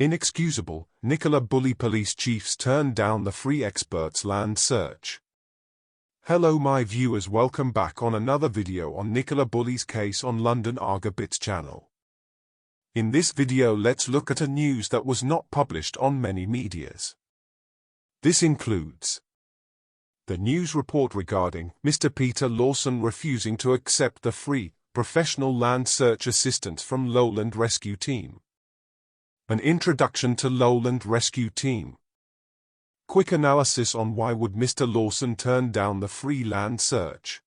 Inexcusable, Nicola Bulley police chiefs turned down the free experts land search. Hello my viewers, welcome back on another video on Nicola Bulley's case on London Argobits channel. In this video let's look at a news that was not published on many medias. This includes the news report regarding Mr. Peter Lawson refusing to accept the free, professional land search assistance from Lowland Rescue Team. An introduction to Lowland Rescue Team. Quick analysis on why would Mr. Lawson turn down the free land search.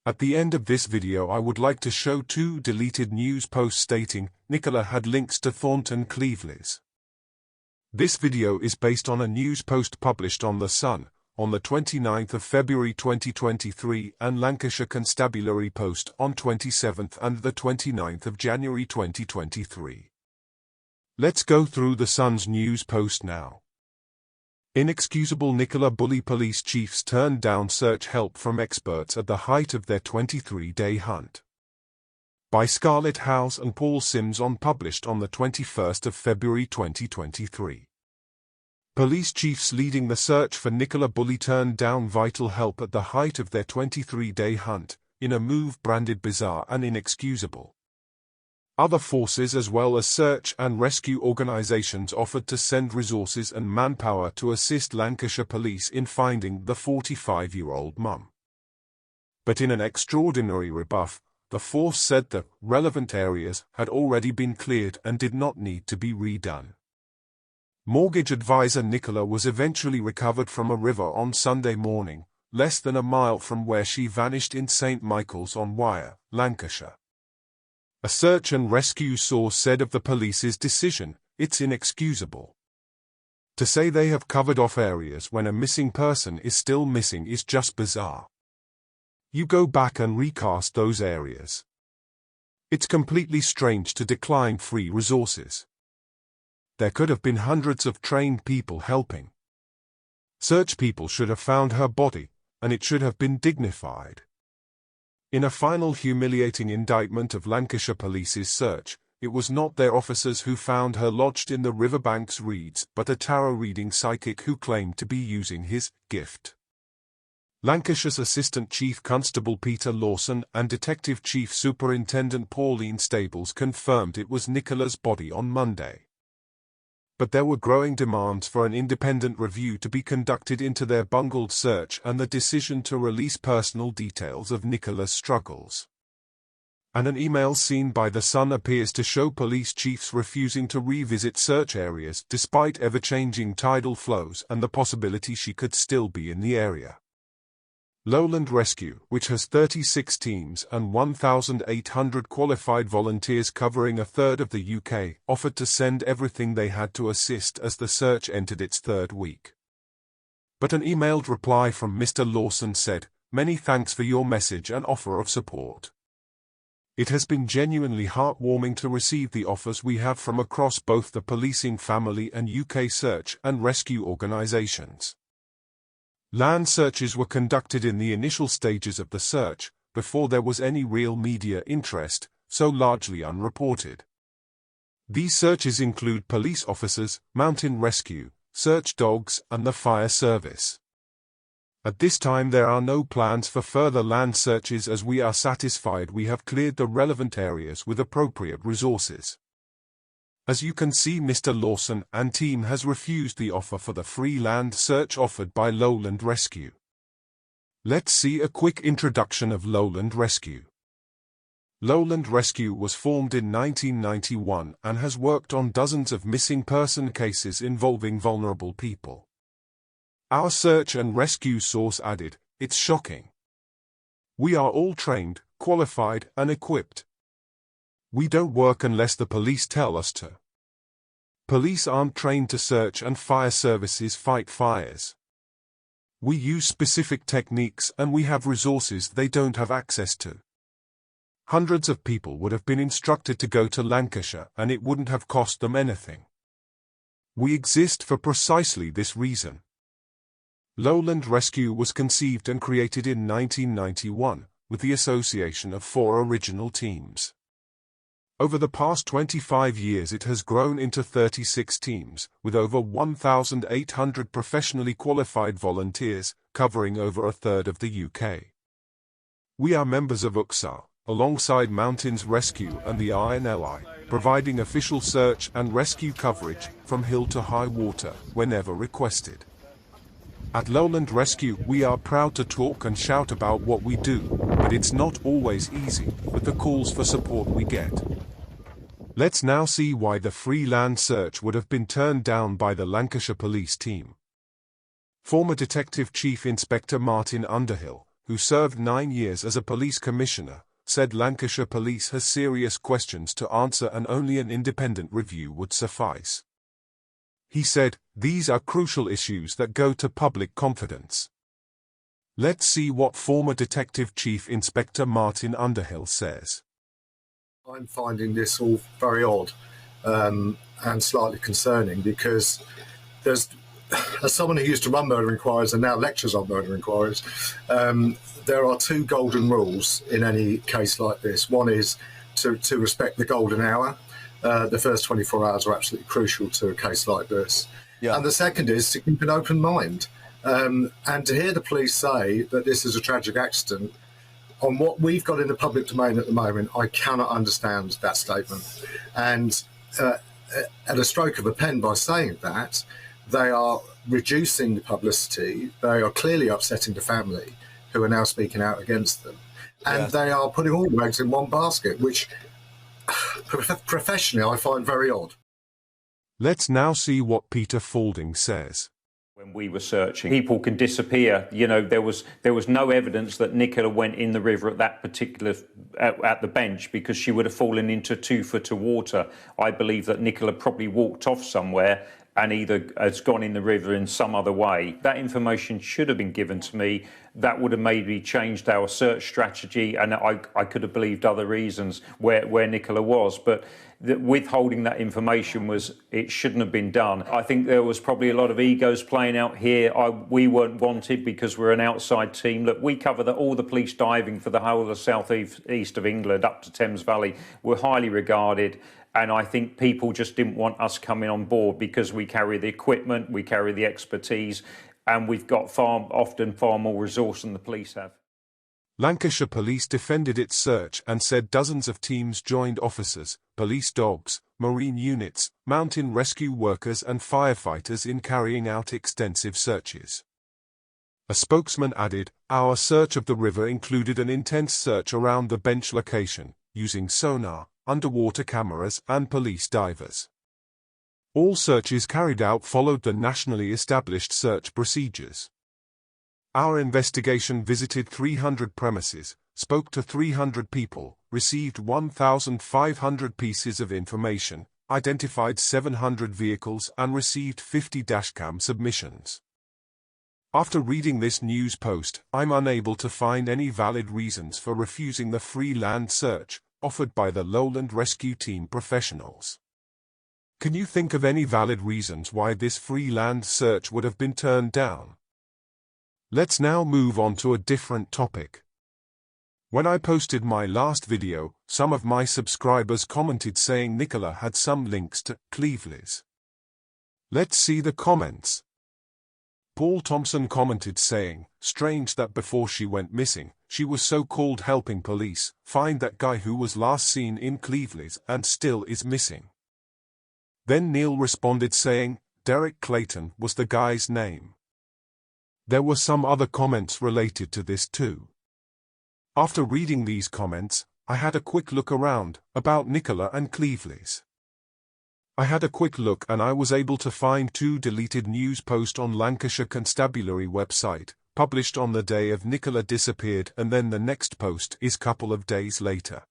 At the end of this video I would like to show two deleted news posts stating Nicola had links to Thornton Cleveleys. This video is based on a news post published on The Sun on the 29th of February 2023 and Lancashire Constabulary Post on 27th and the 29th of January 2023. Let's go through The Sun's news post now. Inexcusable, Nicola Bulley police chiefs turned down search help from experts at the height of their 23-day hunt. By Scarlett Howes and Paul Sims published on the 21st of February 2023. Police chiefs leading the search for Nicola Bulley turned down vital help at the height of their 23-day hunt, in a move branded bizarre and inexcusable. Other forces as well as search and rescue organisations offered to send resources and manpower to assist Lancashire police in finding the 45-year-old mum. But in an extraordinary rebuff, the force said that relevant areas had already been cleared and did not need to be redone. Mortgage advisor Nicola was eventually recovered from a river on Sunday morning, less than a mile from where she vanished in St Michael's-on-Wyre, Lancashire. A search and rescue source said of the police's decision, "It's inexcusable. To say they have covered off areas when a missing person is still missing is just bizarre. You go back and recast those areas. It's completely strange to decline free resources. There could have been hundreds of trained people helping. Search people should have found her body, and it should have been dignified." In a final humiliating indictment of Lancashire Police's search, it was not their officers who found her lodged in the riverbank's reeds but a tarot-reading psychic who claimed to be using his gift. Lancashire's Assistant Chief Constable Peter Lawson and Detective Chief Superintendent Pauline Stables confirmed it was Nicola's body on Monday. But there were growing demands for an independent review to be conducted into their bungled search and the decision to release personal details of Nicola's struggles. And an email seen by The Sun appears to show police chiefs refusing to revisit search areas despite ever-changing tidal flows and the possibility she could still be in the area. Lowland Rescue, which has 36 teams and 1,800 qualified volunteers covering a third of the UK, offered to send everything they had to assist as the search entered its third week. But an emailed reply from Mr. Lawson said, "Many thanks for your message and offer of support. It has been genuinely heartwarming to receive the offers we have from across both the policing family and UK search and rescue organisations." Land searches were conducted in the initial stages of the search, before there was any real media interest, so largely unreported. These searches include police officers, mountain rescue, search dogs, and the fire service. At this time there are no plans for further land searches as we are satisfied we have cleared the relevant areas with appropriate resources. As you can see, Mr. Lawson and team has refused the offer for the free land search offered by Lowland Rescue. Let's see a quick introduction of Lowland Rescue. Lowland Rescue was formed in 1991 and has worked on dozens of missing person cases involving vulnerable people. Our search and rescue source added, "It's shocking. We are all trained, qualified, and equipped. We don't work unless the police tell us to. Police aren't trained to search and fire services fight fires. We use specific techniques and we have resources they don't have access to. Hundreds of people would have been instructed to go to Lancashire and it wouldn't have cost them anything. We exist for precisely this reason." Lowland Rescue was conceived and created in 1991, with the association of 4 original teams. Over the past 25 years it has grown into 36 teams, with over 1,800 professionally qualified volunteers, covering over a third of the UK. We are members of INEXCUSABLE, alongside Mountains Rescue and the INLI, providing official search and rescue coverage from hill to high water, whenever requested. At Lowland Rescue, we are proud to talk and shout about what we do, but it's not always easy, with the calls for support we get. Let's now see why the free land search would have been turned down by the Lancashire police team. Former Detective Chief Inspector Martin Underhill, who served 9 years as a police commissioner, said Lancashire Police has serious questions to answer and only an independent review would suffice. He said, "These are crucial issues that go to public confidence." Let's see what former Detective Chief Inspector Martin Underhill says. I'm finding this all very odd and slightly concerning because there's, as someone who used to run murder inquiries and now lectures on murder inquiries, there are 2 golden rules in any case like this. One is to respect the golden hour. The first 24 hours are absolutely crucial to a case like this. Yeah. And the second is to keep an open mind. And to hear the police say that this is a tragic accident, on what we've got in the public domain at the moment, I cannot understand that statement. And at a stroke of a pen, by saying that, they are reducing the publicity. They are clearly upsetting the family, who are now speaking out against them. And they are putting all the eggs in one basket, which professionally I find very odd. Let's now see what Peter Lawson says. When we were searching, people can disappear. You know, there was no evidence that Nicola went in the river at that particular at the bench because she would have fallen into 2 foot of water. I believe that Nicola probably walked off somewhere and either has gone in the river in some other way. That information should have been given to me. That would have maybe changed our search strategy, and I could have believed other reasons where Nicola was. But withholding that information it shouldn't have been done. I think there was probably a lot of egos playing out here. We weren't wanted because we're an outside team. Look, we cover all the police diving for the whole of the south east of England up to Thames Valley. We're highly regarded. And I think people just didn't want us coming on board because we carry the equipment, we carry the expertise, and we've got often far more resource than the police have. Lancashire Police defended its search and said dozens of teams joined officers, police dogs, marine units, mountain rescue workers and firefighters in carrying out extensive searches. A spokesman added, "Our search of the river included an intense search around the bench location, using sonar, underwater cameras and police divers. All searches carried out followed the nationally established search procedures. Our investigation visited 300 premises, spoke to 300 people, received 1,500 pieces of information, identified 700 vehicles and received 50 dashcam submissions. After reading this news post, I'm unable to find any valid reasons for refusing the free land search offered by the Lowland Rescue Team professionals. Can you think of any valid reasons why this free land search would have been turned down?" Let's now move on to a different topic. When I posted my last video, some of my subscribers commented saying Nicola had some links to Cleveleys. Let's see the comments. Paul Thompson commented saying, "Strange that before she went missing, she was so-called helping police find that guy who was last seen in Cleveleys and still is missing." Then Neil responded saying, "Derek Clayton was the guy's name." There were some other comments related to this too. After reading these comments, I had a quick look around about Nicola and Cleveleys. I had a quick look and I was able to find 2 deleted news posts on Lancashire Constabulary website, published on the day of Nicola disappeared, and then the next post is couple of days later.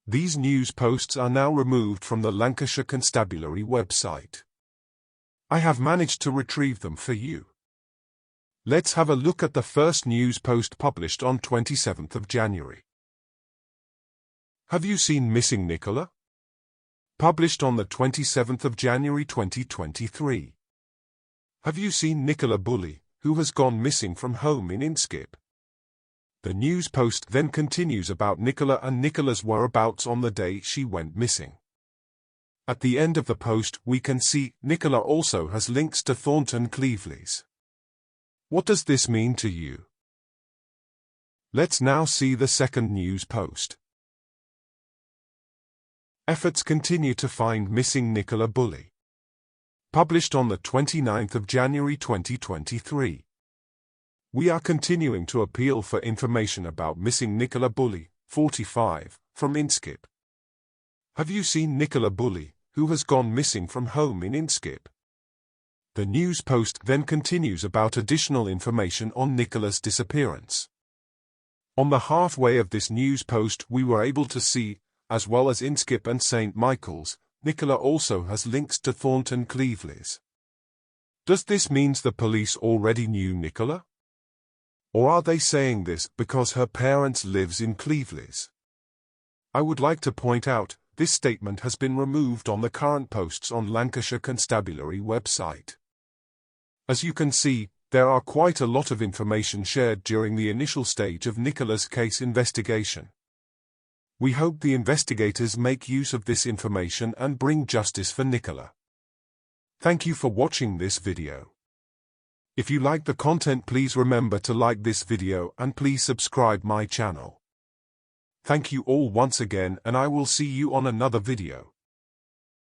These news posts are now removed from the Lancashire Constabulary website. I have managed to retrieve them for you. Let's have a look at the first news post published on 27th of January. Have you seen Missing Nicola? Published on the 27th of January 2023. Have you seen Nicola Bulley, who has gone missing from home in INEXCUSABLE? The news post then continues about Nicola and Nicolas' whereabouts on the day she went missing. At the end of the post we can see Nicola also has links to Thornton Cleveleys. What does this mean to you? Let's now see the second news post. Efforts continue to find missing Nicola Bulley. Published on the 29th of January 2023. We are continuing to appeal for information about missing Nicola Bulley, 45, from Inskip. Have you seen Nicola Bulley, who has gone missing from home in Inskip? The news post then continues about additional information on Nicola's disappearance. On the halfway of this news post we were able to see, as well as Inskip and St. Michael's, Nicola also has links to Thornton Cleveleys. Does this mean the police already knew Nicola? Or are they saying this because her parents lives in Cleveleys? I would like to point out, this statement has been removed on the current posts on Lancashire Constabulary website. As you can see, there are quite a lot of information shared during the initial stage of Nicola's case investigation. We hope the investigators make use of this information and bring justice for Nicola. Thank you for watching this video. If you like the content, please remember to like this video and please subscribe my channel. Thank you all once again, and I will see you on another video.